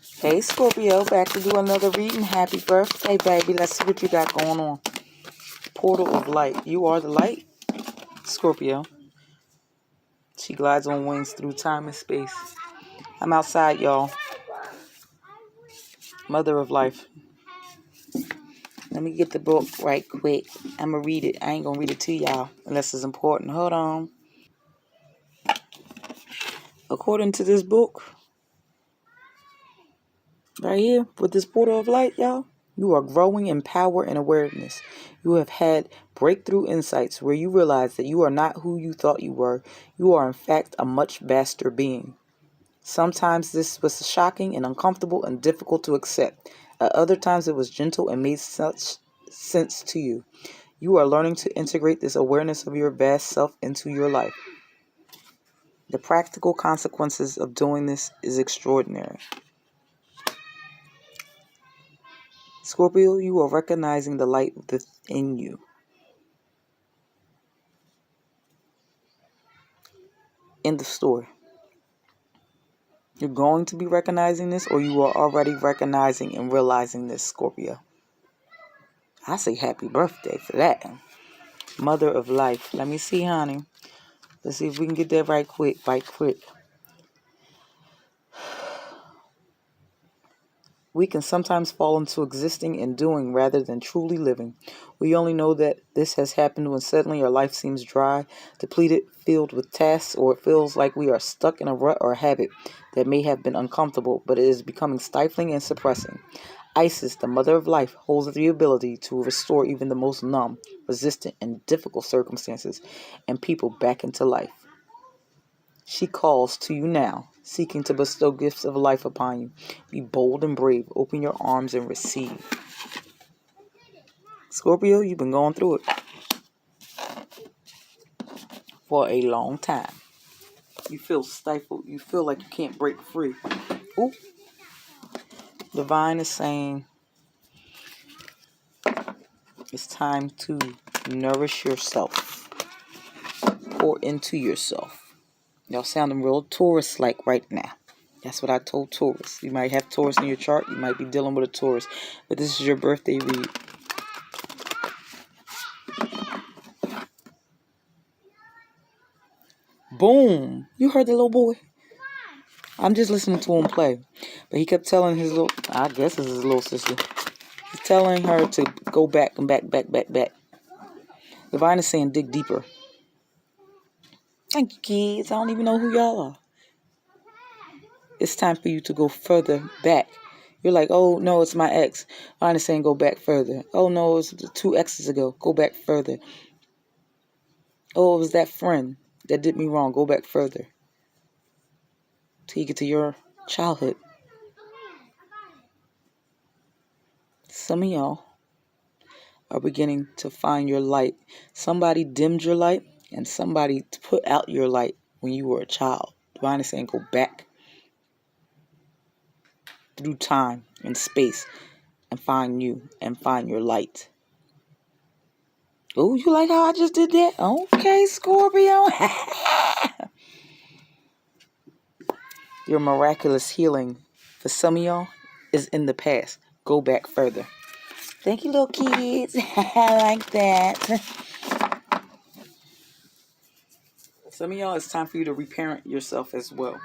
Hey Scorpio, back to do another reading. Happy birthday, baby. Let's see what you got going on. Portal of light. You are the light, Scorpio. She glides on wings through time and space. I'm outside, y'all. Mother of life. Let me get the book right quick. I'm going to read it. I ain't going to read it to y'all unless it's important. Hold on. According to this book, right here, with this portal of light, y'all, you are growing in power and awareness. You have had breakthrough insights where you realize that you are not who you thought you were. You are, in fact, a much vaster being. Sometimes this was shocking and uncomfortable and difficult to accept. At other times, it was gentle and made such sense to you. You are learning to integrate this awareness of your vast self into your life. The practical consequences of doing this is extraordinary. Scorpio, you are recognizing the light within you. End of story. You're going to be recognizing this, or you are already recognizing and realizing this, Scorpio. I say happy birthday for that. Mother of life. Let me see, honey. Let's see if we can get that right quick. We can sometimes fall into existing and doing rather than truly living. We only know that this has happened when suddenly our life seems dry, depleted, filled with tasks, or it feels like we are stuck in a rut or habit that may have been uncomfortable, but it is becoming stifling and suppressing. Isis, the mother of life, holds the ability to restore even the most numb, resistant, and difficult circumstances and people back into life. She calls to you now, seeking to bestow gifts of life upon you. Be bold and brave. Open your arms and receive. Scorpio, you've been going through it for a long time. You feel stifled. You feel like you can't break free. Ooh. Divine is saying it's time to nourish yourself. Pour into yourself. Y'all sounding real Taurus-like right now. That's what I told Taurus. You might have Taurus in your chart. You might be dealing with a Taurus. But this is your birthday read. Boom. You heard the little boy? I'm just listening to him play. But he kept telling his little, I guess it's his little sister. He's telling her to go back and back. Divine is saying dig deeper. Thank you, kids. I don't even know who y'all are. It's time for you to go further back. You're like, oh, no, it's my ex. Divine is saying go back further. Oh, no, it was 2 exes ago. Go back further. Oh, it was that friend that did me wrong. Go back further. Till you get to your childhood. Some of y'all are beginning to find your light. Somebody dimmed your light, and somebody put out your light when you were a child. Divine is saying go back through time and space and find you and find your light. Oh, you like how I just did that? Okay, Scorpio. Your miraculous healing for some of y'all is in the past. Go back further. Thank you, little kids. I like that. Some of y'all, it's time for you to reparent yourself as well.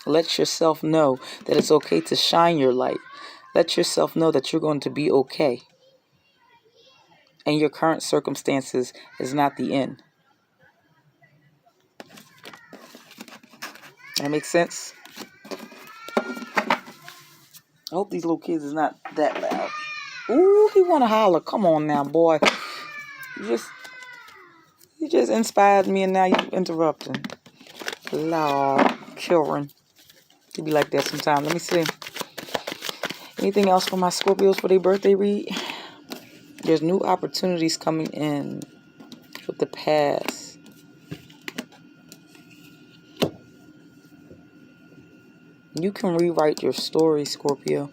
Let yourself know that it's okay to shine your light. Let yourself know that you're going to be okay. And your current circumstances is not the end. That makes sense? I hope these little kids is not that loud. Ooh, he want to holler. Come on now, boy. You just inspired me and now you interrupting. Lord, children. You be like that sometimes. Let me see. Anything else for my Scorpios for their birthday read? There's new opportunities coming in with the past. You can rewrite your story, Scorpio.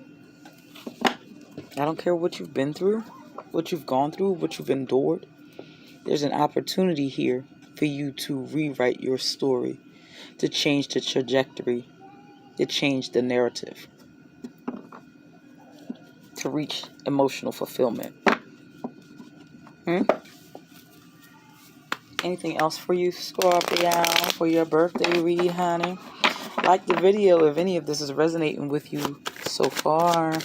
I don't care what you've been through, what you've gone through, what you've endured. There's an opportunity here for you to rewrite your story, to change the trajectory to change the narrative, to reach emotional fulfillment. Anything else for you, Scorpio, for your birthday read, honey? Like the video if any of this is resonating with you so far.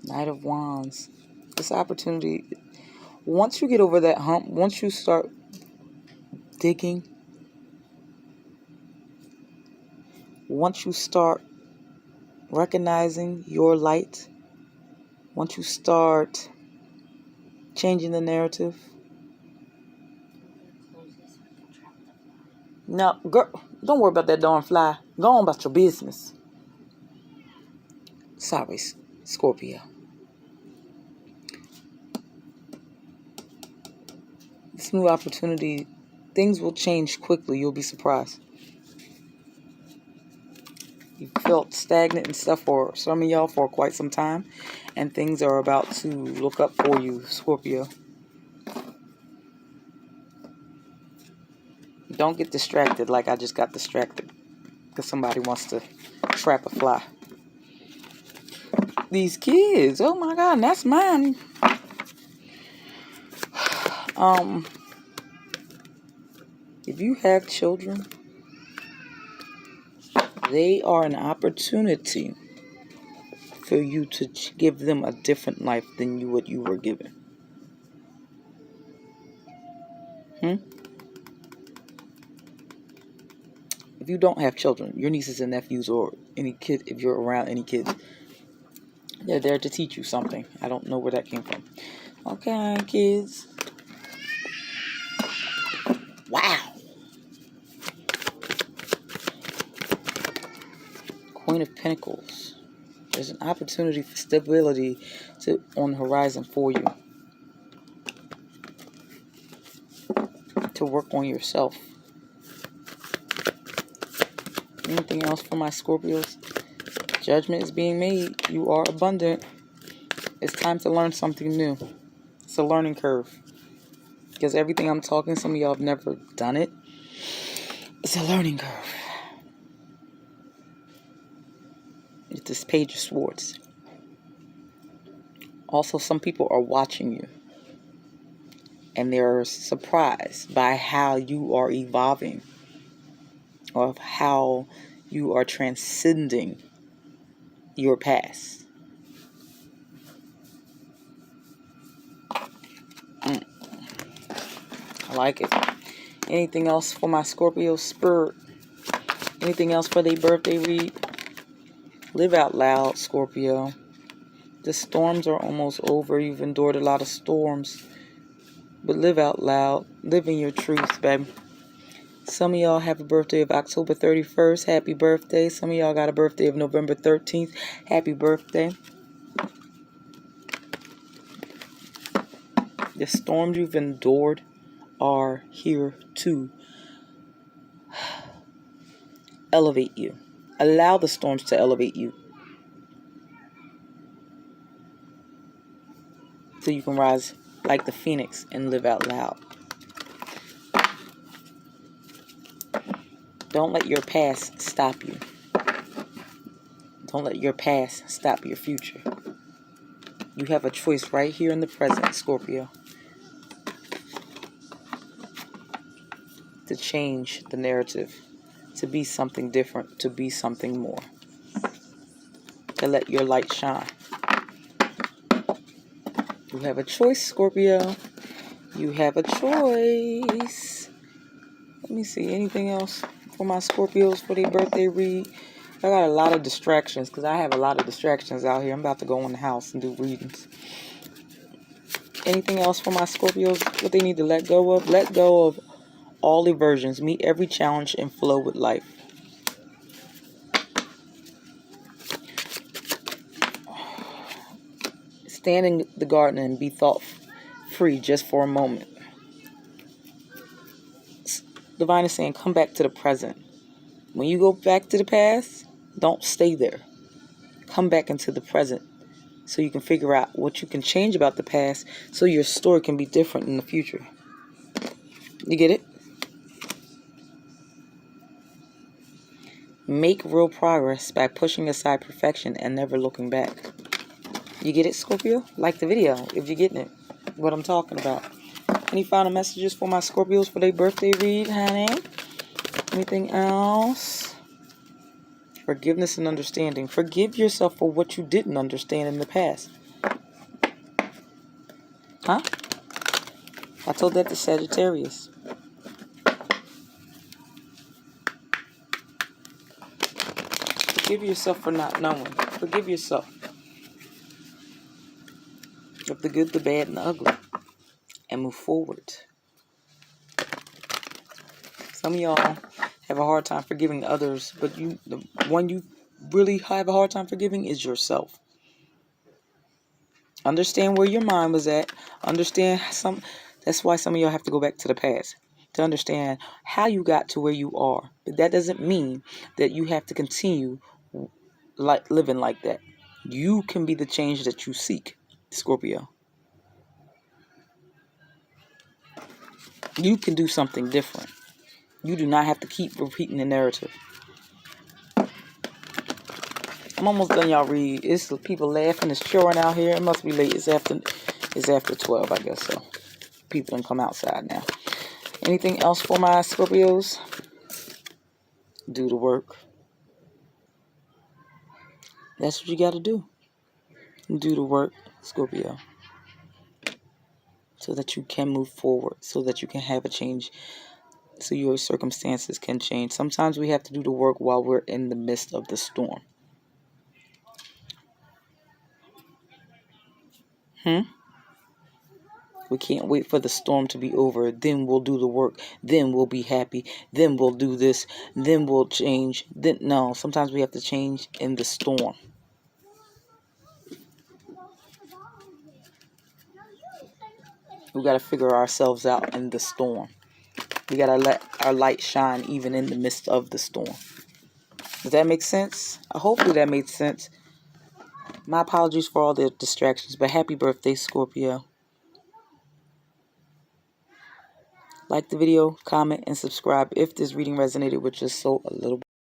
Knight of Wands. This opportunity, once you get over that hump, once you start digging, once you start recognizing your light, once you start changing the narrative. No, girl, don't worry about that darn fly. Go on about your business. Sorry, Scorpio. This new opportunity, things will change quickly. You'll be surprised. You felt stagnant and stuff for some of y'all for quite some time, and things are about to look up for you, Scorpio. Don't get distracted like I just got distracted because somebody wants to trap a fly. These kids, oh my God, that's mine. If you have children, they are an opportunity for you to give them a different life than what you were given. If you don't have children, your nieces and nephews or any kid, if you're around any kids, they're there to teach you something. I don't know where that came from. Okay, kids. Wow. Queen of Pentacles. There's an opportunity for stability on the horizon for you. To work on yourself. Anything else for my Scorpios? Judgment is being made. You are abundant. It's time to learn something new. It's a learning curve. Because everything I'm talking, some of y'all have never done it. It's a learning curve. It's this Page of Swords. Also, some people are watching you. And they're surprised by how you are evolving. Or how you are transcending your past. I like it. Anything else for my Scorpio spirit? Anything else for their birthday read? Live out loud, Scorpio. The storms are almost over. You've endured a lot of storms. But live out loud. Live in your truth, baby. Some of y'all have a birthday of October 31st. Happy birthday. Some of y'all got a birthday of November 13th. Happy birthday. The storms you've endured are here to elevate you. Allow the storms to elevate you. So you can rise like the phoenix and live out loud. Don't let your past stop you. Don't let your past stop your future. You have a choice right here in the present, Scorpio. To change the narrative. To be something different. To be something more. To let your light shine. You have a choice, Scorpio. You have a choice. Let me see. Anything else for my Scorpios for their birthday read? I got a lot of distractions because I have a lot of distractions out here. I'm about to go in the house and do readings. Anything else for my Scorpios? What they need to let go of? Let go of all aversions. Meet every challenge and flow with life. Stand in the garden and be thought-free just for a moment. Divine is saying, come back to the present. When you go back to the past, don't stay there. Come back into the present so you can figure out what you can change about the past so your story can be different in the future. You get it? Make real progress by pushing aside perfection and never looking back. You get it, Scorpio? Like the video if you're getting it. What I'm talking about. Any final messages for my Scorpios for their birthday read, honey? Anything else? Forgiveness and understanding. Forgive yourself for what you didn't understand in the past. Huh? I told that to Sagittarius. Forgive yourself for not knowing. Forgive yourself of the good, the bad, and the ugly. And move forward. Some of y'all have a hard time forgiving others, but the one you really have a hard time forgiving is yourself. Understand where your mind was at. That's why some of y'all have to go back to the past to understand how you got to where you are. But that doesn't mean that you have to continue living like that. You can be the change that you seek, Scorpio. You can do something different. You do not have to keep repeating the narrative. I'm almost done, y'all read. It's people laughing. It's chilling out here. It must be late. It's after 12, I guess so. People can come outside now. Anything else for my Scorpios? Do the work. That's what you got to do. Do the work, Scorpio. So that you can move forward. So that you can have a change. So your circumstances can change. Sometimes we have to do the work while we're in the midst of the storm. We can't wait for the storm to be over. Then we'll do the work. Then we'll be happy. Then we'll do this. Then we'll change. No, sometimes we have to change in the storm. We got to figure ourselves out in the storm. We got to let our light shine even in the midst of the storm. Does that make sense? Hopefully that made sense. My apologies for all the distractions, but happy birthday, Scorpio. Like the video, comment, and subscribe if this reading resonated with your soul a little bit.